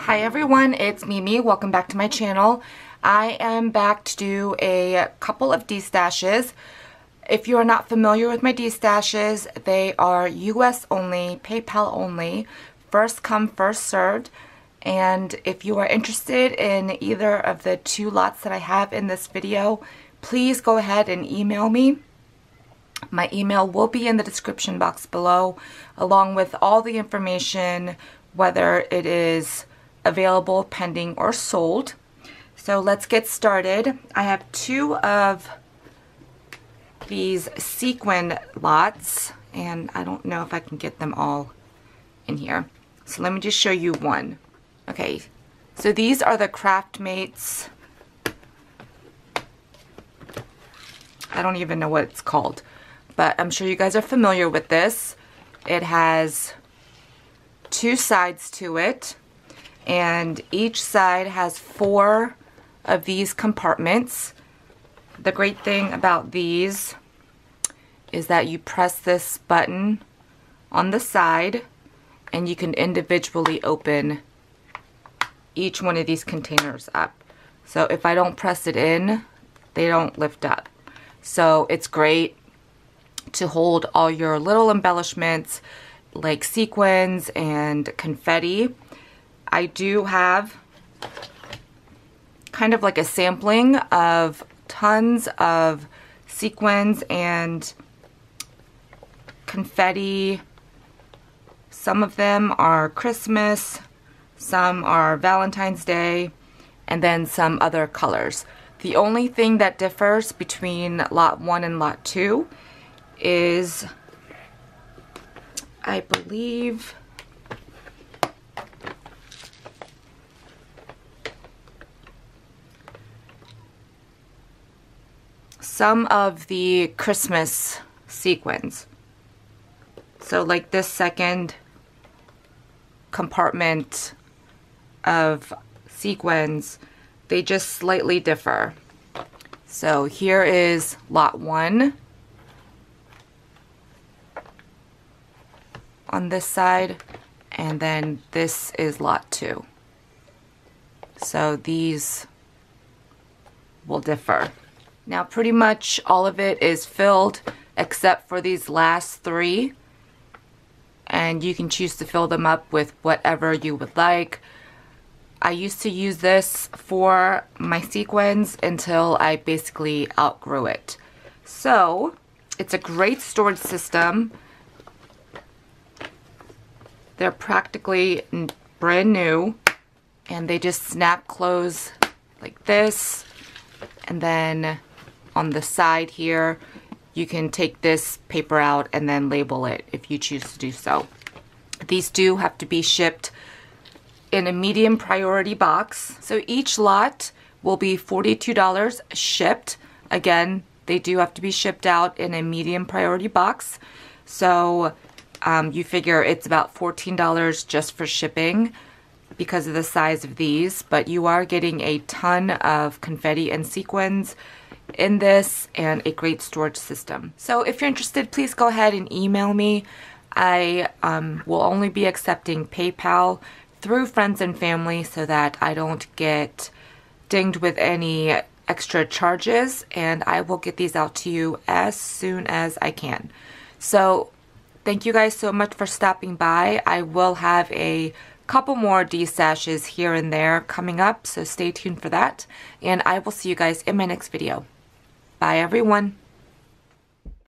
Hi everyone, it's Mimi. Welcome back to my channel. I am back to do a couple of destashes. If you are not familiar with my destashes, they are US only, PayPal only, first come, first served. And if you are interested in either of the two lots that I have in this video, please go ahead and email me. My email will be in the description box below, along with all the information, whether it is available, pending, or sold. So let's get started. I have two of these sequin lots, and I don't know if I can get them all in here. So let me just show you one. Okay, so these are the Craftmates. I don't even know what it's called, but I'm sure you guys are familiar with this. It has two sides to it, and each side has 4 of these compartments. The great thing about these is that you press this button on the side and you can individually open each one of these containers up. So if I don't press it in, they don't lift up. So it's great to hold all your little embellishments like sequins and confetti. I do have kind of like a sampling of tons of sequins and confetti. Some of them are Christmas, some are Valentine's Day, and then some other colors. The only thing that differs between lot 1 and lot 2 is, I believe, some of the Christmas sequins. So like this second compartment of sequins, they just slightly differ. So here is lot 1 on this side, and then this is lot 2. So these will differ. Now pretty much all of it is filled except for these last 3, and you can choose to fill them up with whatever you would like. I used to use this for my sequins until I basically outgrew it. So it's a great storage system. They're practically brand new, and they just snap close like this. And then on the side here, you can take this paper out and then label it if you choose to do so. These do have to be shipped in a medium priority box. So each lot will be $42 shipped. Again, they do have to be shipped out in a medium priority box. So you figure it's about $14 just for shipping because of the size of these, but you are getting a ton of confetti and sequins in this and a great storage system. So if you're interested, please go ahead and email me. I will only be accepting PayPal through friends and family so that I don't get dinged with any extra charges, and I will get these out to you as soon as I can. So thank you guys so much for stopping by. I will have a couple more destashes here and there coming up, so stay tuned for that, and I will see you guys in my next video. Bye everyone.